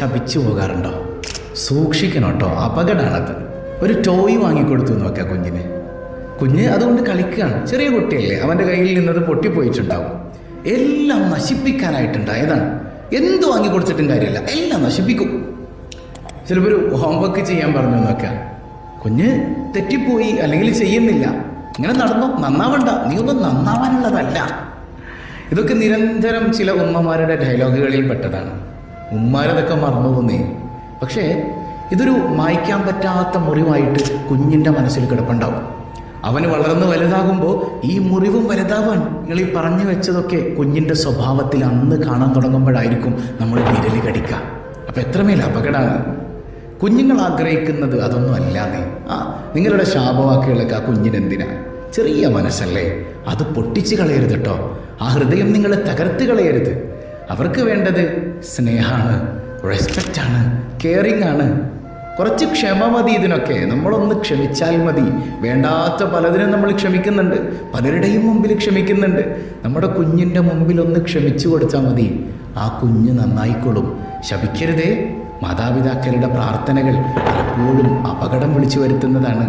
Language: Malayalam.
ശപിച്ചു പോകാറുണ്ടോ? സൂക്ഷിക്കണം കേട്ടോ, അപകടമാണത്. ഒരു ടോയ് വാങ്ങിക്കൊടുത്തു നോക്കുക കുഞ്ഞ് അതുകൊണ്ട് കളിക്കുകയാണ്. ചെറിയ കുട്ടിയല്ലേ, അവൻ്റെ കയ്യിൽ നിന്നത് പൊട്ടിപ്പോയിട്ടുണ്ടാവും. എല്ലാം നശിപ്പിക്കാനായിട്ടുണ്ടായതാണ്. എന്ത് വാങ്ങിക്കൊടുത്തിട്ടും കാര്യമില്ല, എല്ലാം നശിപ്പിക്കും. ചിലപ്പോൾ ഒരു ഹോംവർക്ക് ചെയ്യാൻ പറഞ്ഞു നോക്കുക, കുഞ്ഞ് തെറ്റിപ്പോയി അല്ലെങ്കിൽ ചെയ്യുന്നില്ല. ഇങ്ങനെ നടന്നോ, നന്നാവണ്ട, നീ ഒന്നും നന്നാവാനുള്ളതല്ല. ഇതൊക്കെ നിരന്തരം ചില ഉമ്മമാരുടെ ഡയലോഗുകളിൽ പെട്ടതാണ്. ഉമ്മാരതൊക്കെ മറന്നു പോന്നേ. പക്ഷേ ഇതൊരു മായ്ക്കാൻ പറ്റാത്ത മുറിവായിട്ട് കുഞ്ഞിൻ്റെ മനസ്സിൽ കിടപ്പുണ്ടാവും. അവന് വളർന്ന് വലുതാകുമ്പോൾ ഈ മുറിവും വലുതാവാൻ നിങ്ങൾ ഈ പറഞ്ഞു വെച്ചതൊക്കെ കുഞ്ഞിൻ്റെ സ്വഭാവത്തിൽ അന്ന് കാണാൻ തുടങ്ങുമ്പോഴായിരിക്കും നമ്മൾ വിരല് കടിക്കുക. അപ്പം എത്രമേൽ അപകടമാണ്. കുഞ്ഞുങ്ങൾ ആഗ്രഹിക്കുന്നത് അതൊന്നും അല്ലാന്നേ. നിങ്ങളുടെ ശാപവാക്കുകളൊക്കെ ആ കുഞ്ഞിനെന്തിനാ? ചെറിയ മനസ്സല്ലേ, അത് പൊട്ടിച്ച് കളയരുത് കേട്ടോ. ആ ഹൃദയം നിങ്ങൾ തകർത്ത് കളയരുത്. അവർക്ക് വേണ്ടത് സ്നേഹമാണ്, റെസ്പെക്റ്റാണ്, കെയറിങ് ആണ്. കുറച്ച് ക്ഷമ മതി ഇതിനൊക്കെ. നമ്മളൊന്ന് ക്ഷമിച്ചാൽ മതി. വേണ്ടാത്ത പലതിനും നമ്മൾ ക്ഷമിക്കുന്നുണ്ട്, പലരുടെയും മുമ്പിൽ ക്ഷമിക്കുന്നുണ്ട്. നമ്മുടെ കുഞ്ഞിൻ്റെ മുമ്പിൽ ഒന്ന് ക്ഷമിച്ചു കൊടുത്താൽ മതി, ആ കുഞ്ഞ് നന്നായിക്കൊള്ളും. ശപിക്കരുതേ. മാതാപിതാക്കളുടെ പ്രാർത്ഥനകൾ പലപ്പോഴും അപകടം വിളിച്ചു വരുത്തുന്നതാണ്.